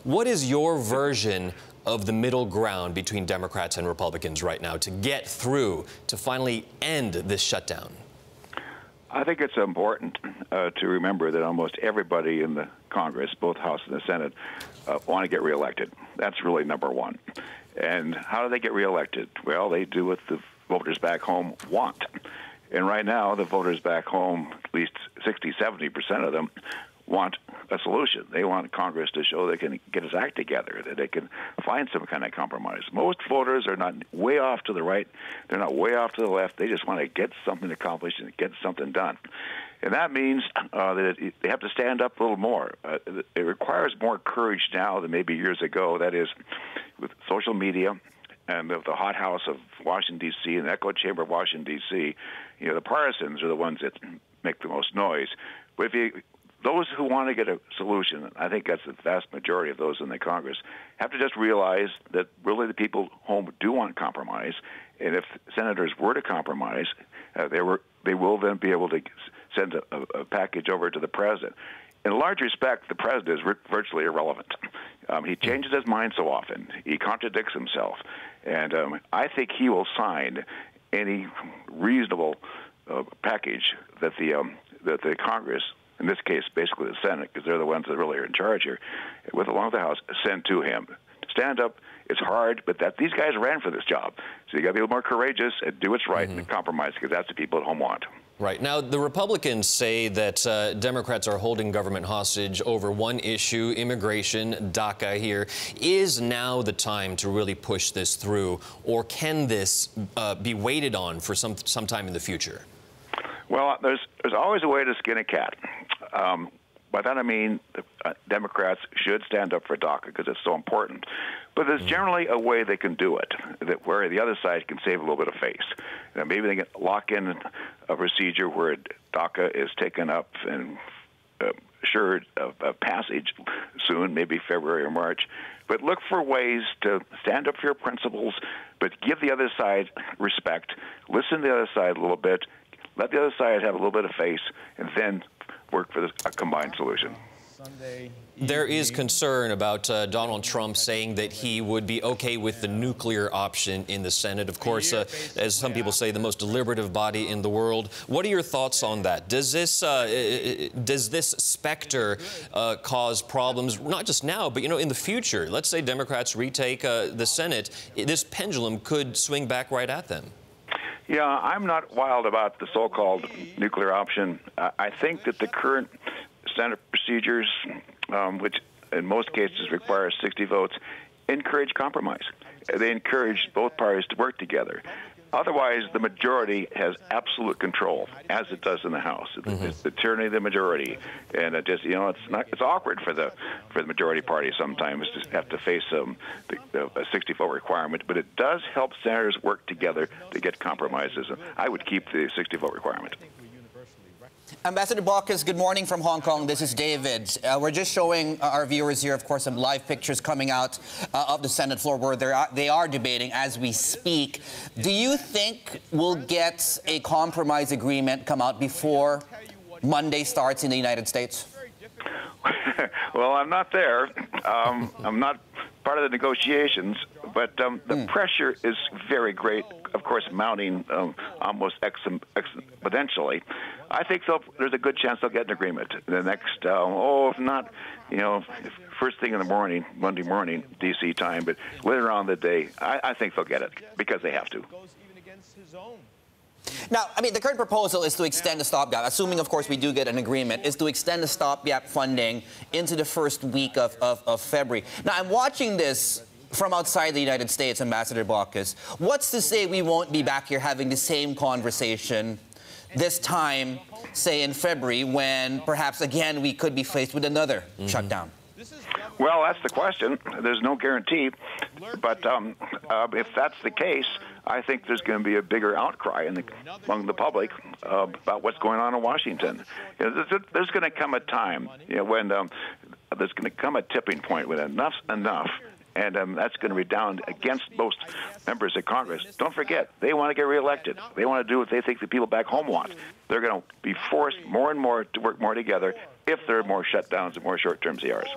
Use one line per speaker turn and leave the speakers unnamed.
What is your version of the middle ground between Democrats and Republicans right now to get through, to finally end this shutdown?
I think it's important to remember that almost everybody in the Congress, both House and the Senate, want to get reelected. That's really number one. And how do they get reelected? Well, they do what the voters back home want. And right now, the voters back home, at least 60, 70% of them, want a solution. They want Congress to show they can get its act together, that they can find some kind of compromise. Most voters are not way off to the right. They're not way off to the left. They just want to get something accomplished and get something done. And that means that they have to stand up a little more. It requires more courage now than maybe years ago. That is, with social media and the hot house of Washington, D.C., and the echo chamber of Washington, D.C., the partisans are the ones that make the most noise. But those who want to get a solution, I think that's the vast majority of those in the Congress, have to just realize that really the people home do want compromise, and if senators were to compromise, they will then be able to send a package over to the president. In large respect, the president is virtually irrelevant. He changes his mind so often. He contradicts himself. And I think he will sign any reasonable package that the Congress, in this case basically the Senate, because they're the ones that really are in charge here, along with the House, send to him. Stand up. It's hard, but these guys ran for this job. So you got to be a little more courageous and do what's right and compromise, because that's what people at home want.
Right. Now, the Republicans say that Democrats are holding government hostage over one issue, immigration, DACA here. Is now the time to really push this through, or can this be waited on for some time in the future?
Well, there's always a way to skin a cat. By that I mean Democrats should stand up for DACA because it's so important. But there's generally a way they can do it, where the other side can save a little bit of face. Maybe they can lock in a procedure where DACA is taken up and assured of passage soon, maybe February or March. But look for ways to stand up for your principles, but give the other side respect. Listen to the other side a little bit. Let the other side have a little bit of face, and then work for a combined solution.
There is concern about Donald Trump saying that he would be okay with the nuclear option in the Senate. Of course, as some people say, the most deliberative body in the world. What are your thoughts on that? Does this specter cause problems, not just now, but in the future? Let's say Democrats retake the Senate. This pendulum could swing back right at them.
Yeah, I'm not wild about the so-called nuclear option. I think that the current Senate procedures, which in most cases require 60 votes, encourage compromise. They encourage both parties to work together. Otherwise, the majority has absolute control, as it does in the House. It's the tyranny of the majority, and it's awkward for the majority party sometimes to have to face a 60-vote requirement. But it does help senators work together to get compromises. I would keep the 60-vote requirement.
Ambassador Baucus, good morning from Hong Kong. This is David. We're just showing our viewers here, of course, some live pictures coming out of the Senate floor where they are debating as we speak. Do you think we'll get a compromise agreement come out before Monday starts in the United States?
Well, I'm not there. I'm not part of the negotiations, but the pressure is very great, of course, mounting almost exponentially. I think there's a good chance they'll get an agreement in the next, if not, first thing in the morning, Monday morning, D.C. time, but later on in the day, I think they'll get it because they have to.
Now, the current proposal is to extend the stopgap, assuming, of course, we do get an agreement, is to extend the stopgap funding into the first week of February. Now, I'm watching this from outside the United States, Ambassador Baucus. What's to say we won't be back here having the same conversation this time, say in February, when perhaps again we could be faced with another shutdown?
Well, that's the question. There's no guarantee. But if that's the case, I think there's going to be a bigger outcry among the public about what's going on in Washington. There's going to come a time when there's going to come a tipping point when enough's enough. And that's going to redound against most members of Congress. Don't forget, they want to get reelected. They want to do what they think the people back home want. They're going to be forced more and more to work more together if there are more shutdowns and more short-term CRs.